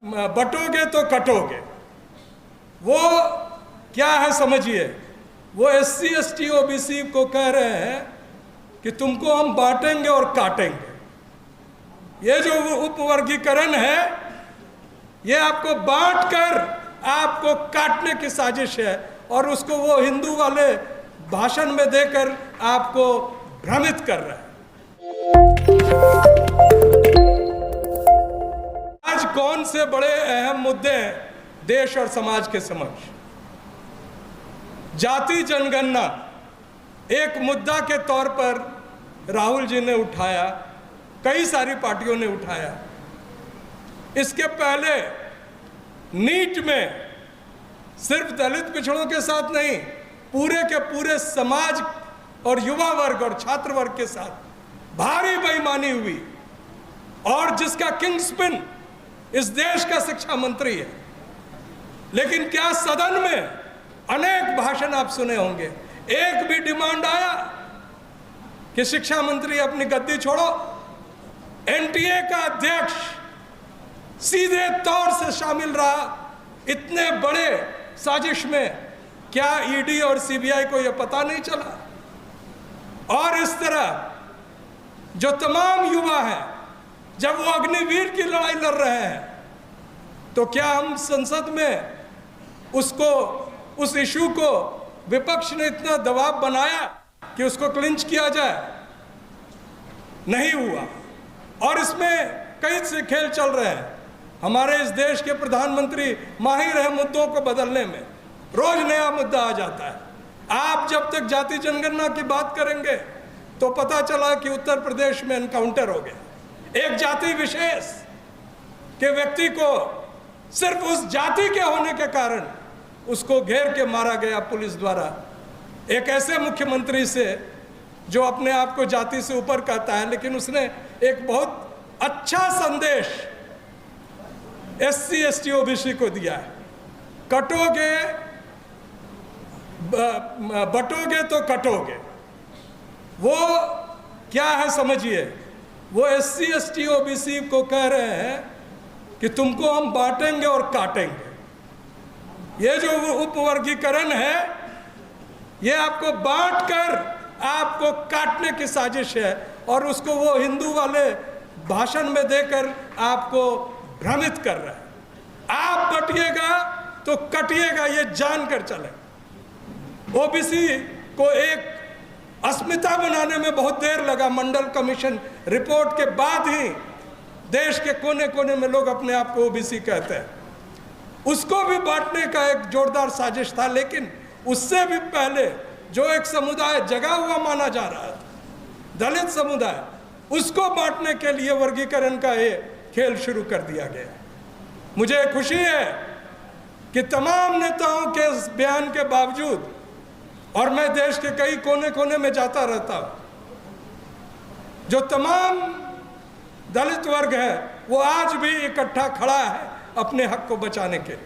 बटोगे तो कटोगे। वो क्या है समझिए, वो SC ST OBC को कह रहे हैं कि तुमको हम बांटेंगे और काटेंगे। ये जो उपवर्गीकरण है ये आपको बांटकर आपको काटने की साजिश है और उसको वो हिंदू वाले भाषण में देकर आपको भ्रमित कर रहे हैं। आज कौन से बड़े अहम मुद्दे हैं देश और समाज के समक्ष? जाति जनगणना एक मुद्दा के तौर पर राहुल जी ने उठाया, कई सारी पार्टियों ने उठाया। इसके पहले नीट में सिर्फ दलित पिछड़ों के साथ नहीं, पूरे के पूरे समाज और युवा वर्ग और छात्र वर्ग के साथ भारी बेईमानी हुई और जिसका किंगस्पिन इस देश का शिक्षा मंत्री है। लेकिन क्या सदन में अनेक भाषण आप सुने होंगे, एक भी डिमांड आया कि शिक्षा मंत्री अपनी गद्दी छोड़ो? NTA का अध्यक्ष सीधे तौर से शामिल रहा इतने बड़े साजिश में। क्या ED और CBI को यह पता नहीं चला? और इस तरह जो तमाम युवा हैं, जब वो अग्निवीर की लड़ाई लड़ रहे हैं, तो क्या हम संसद में उस इशू को विपक्ष ने इतना दबाव बनाया कि उसको क्लिंच किया जाए? नहीं हुआ। और इसमें कई से खेल चल रहे हैं। हमारे इस देश के प्रधानमंत्री माहिर है मुद्दों को बदलने में, रोज नया मुद्दा आ जाता है। आप जब तक जाति जनगणना की बात करेंगे तो पता चला कि उत्तर प्रदेश में एनकाउंटर हो गया। एक जाति विशेष के व्यक्ति को सिर्फ उस जाति के होने के कारण उसको घेर के मारा गया पुलिस द्वारा। एक ऐसे मुख्यमंत्री से जो अपने आप को जाति से ऊपर कहता है, लेकिन उसने एक बहुत अच्छा संदेश SC ST OBC को दिया है। बटोगे तो कटोगे। वो क्या है समझिए, वो SC ST OBC को कह रहे हैं कि तुमको हम बांटेंगे और काटेंगे। ये जो उपवर्गीकरण है ये आपको बांटकर आपको काटने की साजिश है और उसको वो हिंदू वाले भाषण में देकर आपको भ्रमित कर रहा है। आप बटिएगा तो कटिएगा, ये जानकर चले। OBC को एक अस्मिता बनाने में बहुत देर लगा। मंडल कमीशन रिपोर्ट के बाद ही देश के कोने कोने में लोग अपने आप को OBC कहते हैं। उसको भी बांटने का एक जोरदार साजिश था, लेकिन उससे भी पहले जो एक समुदाय जगा हुआ माना जा रहा है, दलित समुदाय, उसको बांटने के लिए वर्गीकरण का ये खेल शुरू कर दिया गया। मुझे खुशी है कि तमाम नेताओं के इस बयान के बावजूद, और मैं देश के कई कोने कोने में जाता रहता हूँ, जो तमाम दलित वर्ग है वो आज भी इकट्ठा खड़ा है अपने हक को बचाने के लिए।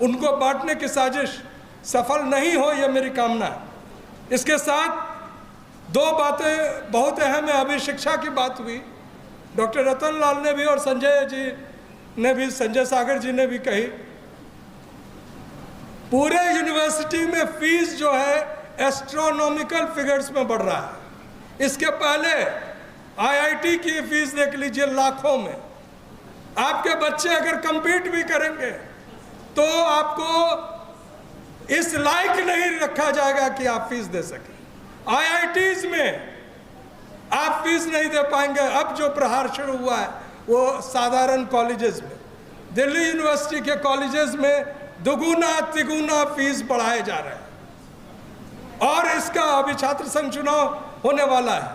उनको बांटने की साजिश सफल नहीं हो, यह मेरी कामना है। इसके साथ दो बातें बहुत अहम है। अभी शिक्षा की बात हुई, डॉक्टर रतन लाल ने भी और संजय सागर जी ने भी कही। पूरे यूनिवर्सिटी में फीस जो है एस्ट्रोनॉमिकल फिगर्स में बढ़ रहा है। इसके पहले IIT की फीस देख लीजिए, लाखों में। आपके बच्चे अगर compete भी करेंगे तो आपको इस लायक नहीं रखा जाएगा कि आप फीस दे सकें। IITs में आप फीस नहीं दे पाएंगे। अब जो प्रहार शुरू हुआ है वो साधारण कॉलेजेस में, दिल्ली यूनिवर्सिटी के कॉलेजेस में दुगुना तिगुना फीस बढ़ाए जा रहे हैं। और इसका अभी छात्र संघ चुनाव होने वाला है,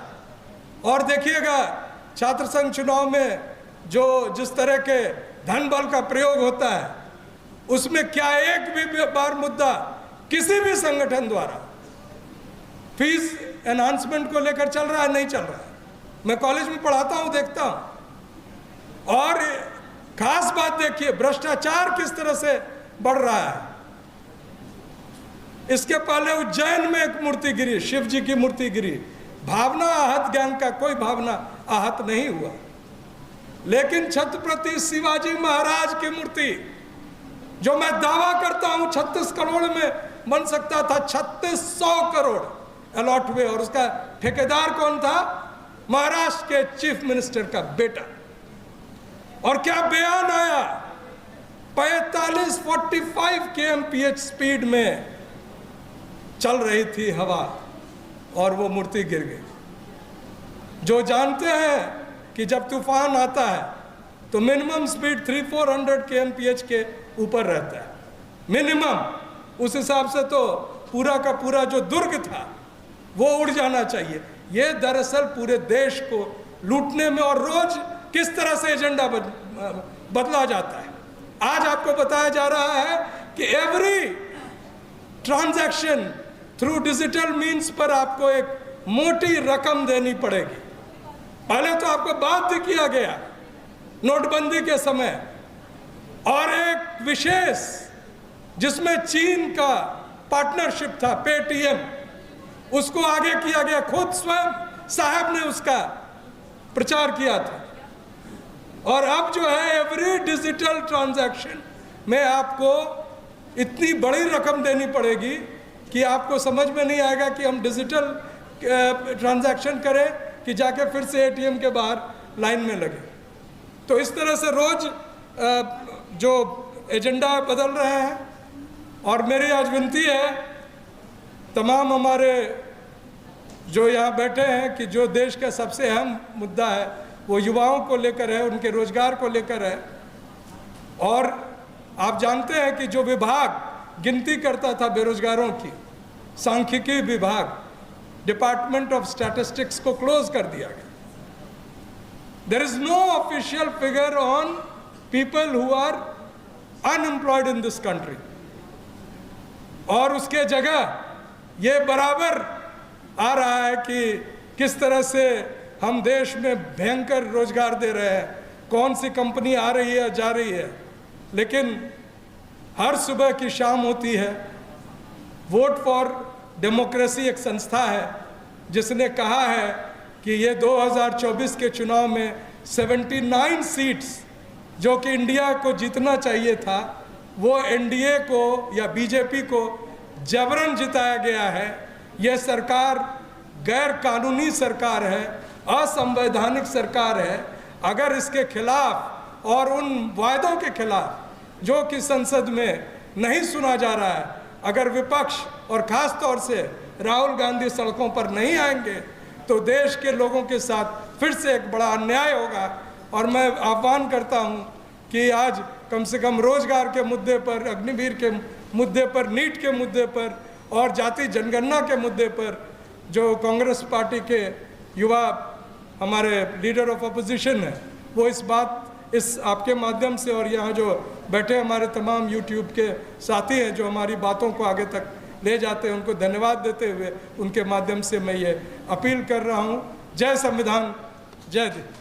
और देखिएगा छात्र संघ चुनाव में जिस तरह के धन बल का प्रयोग होता है, उसमें क्या एक भी बार मुद्दा किसी भी संगठन द्वारा फीस एनहांसमेंट को लेकर चल रहा है? नहीं चल रहा है। मैं कॉलेज में पढ़ाता हूं, देखता हूं। और खास बात देखिए, भ्रष्टाचार किस तरह से बढ़ रहा है। इसके पहले उज्जैन में एक मूर्ति गिरी, शिव जी की मूर्ति गिरी। भावना आहत, ज्ञान का कोई भावना आहत नहीं हुआ। लेकिन छत्रपति शिवाजी महाराज की मूर्ति, जो मैं दावा करता हूं 36 करोड़ में बन सकता था, 3600 करोड़ अलॉट हुए, और उसका ठेकेदार कौन था? महाराष्ट्र के चीफ मिनिस्टर का बेटा। और क्या बयान आया, 45 kmph स्पीड में चल रही थी हवा और वो मूर्ति गिर गई। जो जानते हैं कि जब तूफान आता है तो मिनिमम स्पीड 300-400 kmph के ऊपर रहता है मिनिमम। उस हिसाब से तो पूरा का पूरा जो दुर्ग था वो उड़ जाना चाहिए। ये दरअसल पूरे देश को लूटने में, और रोज किस तरह से एजेंडा बदला जाता है। आज आपको बताया जा रहा है कि every transaction through digital means पर आपको एक मोटी रकम देनी पड़ेगी। पहले तो आपको बाध्य किया गया नोटबंदी के समय, और एक विशेष जिसमें चीन का पार्टनरशिप था, पेटीएम, उसको आगे किया गया। खुद स्वयं साहब ने उसका प्रचार किया था। और अब जो है एवरी डिजिटल ट्रांजैक्शन में आपको इतनी बड़ी रकम देनी पड़ेगी कि आपको समझ में नहीं आएगा कि हम डिजिटल ट्रांजैक्शन करें कि जाके फिर से एटीएम के बाहर लाइन में लगे। तो इस तरह से रोज जो एजेंडा बदल रहे हैं। और मेरी आज विनती है तमाम हमारे जो यहाँ बैठे हैं कि जो देश का सबसे अहम मुद्दा है वो युवाओं को लेकर है, उनके रोजगार को लेकर है। और आप जानते हैं कि जो विभाग गिनती करता था बेरोजगारों की, सांख्यिकी विभाग, डिपार्टमेंट ऑफ स्टैटिस्टिक्स को क्लोज कर दिया गया। There is no official figure on people who are unemployed in this country. और उसके जगह ये बराबर आ रहा है कि किस तरह से हम देश में भयंकर रोजगार दे रहे हैं, कौन सी कंपनी आ रही है जा रही है। लेकिन हर सुबह की शाम होती है। वोट फॉर डेमोक्रेसी एक संस्था है जिसने कहा है कि ये 2024 के चुनाव में 79 सीट्स जो कि इंडिया को जीतना चाहिए था, वो एनडीए को या बीजेपी को जबरन जिताया गया है। यह सरकार गैर कानूनी सरकार है, असंवैधानिक सरकार है। अगर इसके खिलाफ और उन वायदों के खिलाफ जो कि संसद में नहीं सुना जा रहा है, अगर विपक्ष और खास तौर से राहुल गांधी सड़कों पर नहीं आएंगे तो देश के लोगों के साथ फिर से एक बड़ा अन्याय होगा। और मैं आह्वान करता हूं कि आज कम से कम रोजगार के मुद्दे पर, अग्निवीर के मुद्दे पर, नीट के मुद्दे पर और जाति जनगणना के मुद्दे पर जो कांग्रेस पार्टी के युवा हमारे लीडर ऑफ अपोजिशन है, वो इस आपके माध्यम से और यहाँ जो बैठे हमारे तमाम यूट्यूब के साथी हैं जो हमारी बातों को आगे तक ले जाते हैं, उनको धन्यवाद देते हुए उनके माध्यम से मैं ये अपील कर रहा हूँ। जय संविधान, जय हिंद।